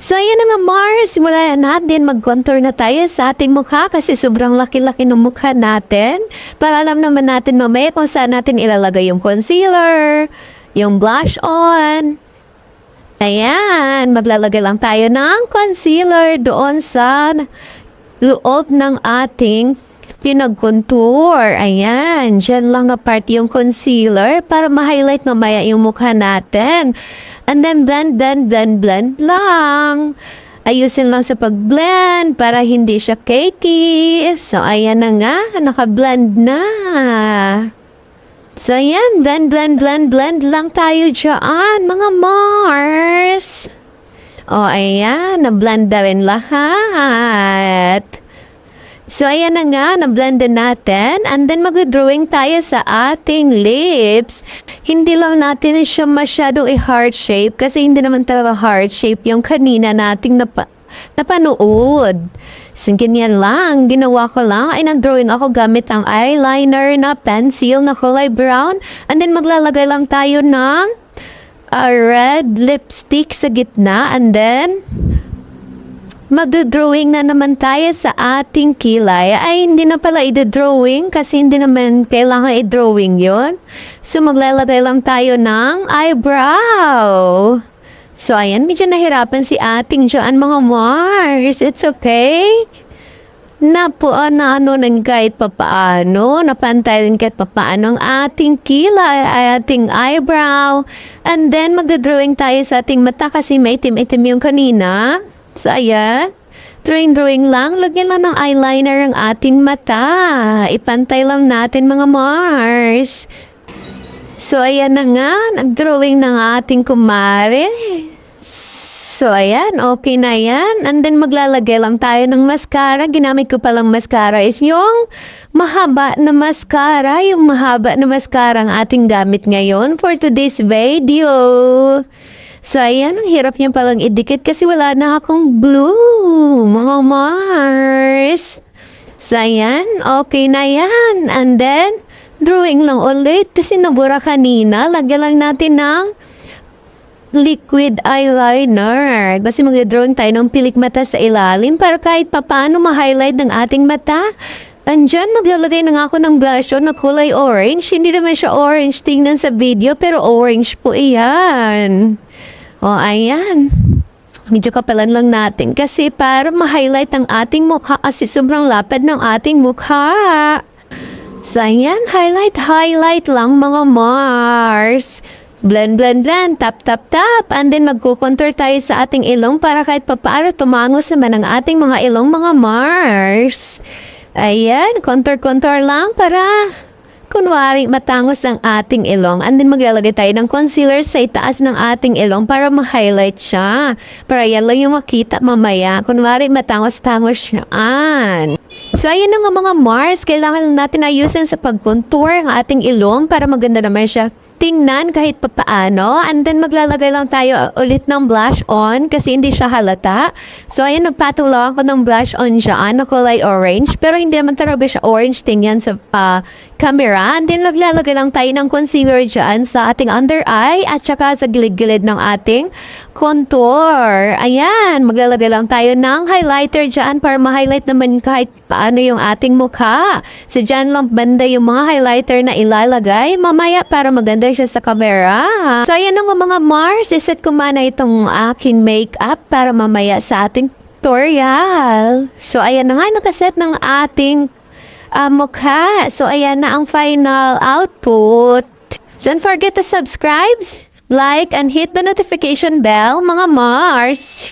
So, ayan na nga Mars, simulan natin mag-contour na tayo sa ating mukha kasi sobrang laki-laki ng mukha natin. Para alam naman natin mamaya kung saan natin ilalagay yung concealer, yung blush on. Ayan, maglalagay lang tayo ng concealer doon sa loob ng ating pinag-contour. Ayan, dyan lang na part yung concealer para ma-highlight mamaya yung mukha natin. And then blend lang. Ayusin lang sa pag-blend para hindi siya cakey. So, ayan na nga, naka-blend na. So, ayan, blend lang tayo dyan, mga Mars. O, ayan, na-blend na rin lahat. So, ayan na nga, na-blend na natin. And then, mag-drawing tayo sa ating lips. Hindi lang natin siya masyadong i-heart shape kasi hindi naman talaga heart shape yung kanina nating napanood. So, ganyan lang. Ginawa ko lang ay nag-drawing ako gamit ang eyeliner na pencil na kulay brown. And then, maglalagay lang tayo ng red lipstick sa gitna. And then, mag-drawing na naman tayo sa ating kilay. Ay, hindi na pala i-drawing kasi hindi naman kailangan i-drawing yon. So, maglalagay lang tayo ng eyebrow. So, ayan, medyo nahirapan si ating dyan, mga Mars. It's okay. Na ng kahit papaano, napantay rin kahit papaano ang ating kilay, ating eyebrow. And then, mag-drawing tayo sa ating mata kasi may itim-itim yung kanina. So, ayan. Drawing lang. Lagyan lang ng eyeliner ang ating mata. Ipantay lang natin, mga Mars. So, ayan na nga. Nag-drawing ng ating kumare. So, ayan. Okay na yan. And then, maglalagay lang tayo ng mascara. Ginamit ko palang mascara is yung mahaba na mascara. Yung mahaba na mascara ang ating gamit ngayon for today's video. So, ayan, ang hirap niya palang idikit kasi wala na akong blue, mga Mars. So, ayan, okay na yan. And then, drawing lang ulit kasi nabura kanina. Lagyan lang natin ng liquid eyeliner. Kasi mag-drawing tayo ng pilik mata sa ilalim para kahit papaano ma-highlight ng ating mata. Andyan, maglalagay na nga ako ng blush on na kulay orange. Hindi naman siya orange tingnan sa video, pero orange po iyan. O, ayan. Medyo kapalan lang natin kasi para ma-highlight ang ating mukha kasi sobrang lapad ng ating mukha. So, ayan. Highlight lang, mga Mars. Blend, tap. And then, magkukontour tayo sa ating ilong para kahit papaano tumangos naman ang ating mga ilong, mga Mars. Ayan, contour lang para kunwari matangos ang ating ilong. And then maglalagay tayo ng concealer sa itaas ng ating ilong para ma-highlight siya. Para yan lang yung makita mamaya. Kunwari matangos-tangos siyaan. So ayan na nga, mga Mars. Kailangan natin ayusin sa pag-contour ang ating ilong para maganda naman siya tingnan kahit papaano. And then maglalagay lang tayo ulit ng blush on kasi hindi siya halata. So ayan, nagpatong lang ako ng blush on dyan na kulay orange. Pero hindi naman talaga siya orange tingnan sa camera. And then maglalagay lang tayo ng concealer dyan sa ating under eye at saka sa gilid-gilid ng ating contour. Ayan, maglalagay lang tayo ng highlighter dyan para ma-highlight naman kahit paano yung ating mukha. So dyan lang banda yung mga highlighter na ilalagay mamaya para maganda siya sa camera. So, ayan nga, mga Mars. Iset ko mana itong aking makeup para mamaya sa ating tutorial. So, ayan na nga, nakaset ng ating mukha. So, ayan na ang final output. Don't forget to subscribe, like, and hit the notification bell, mga Mars.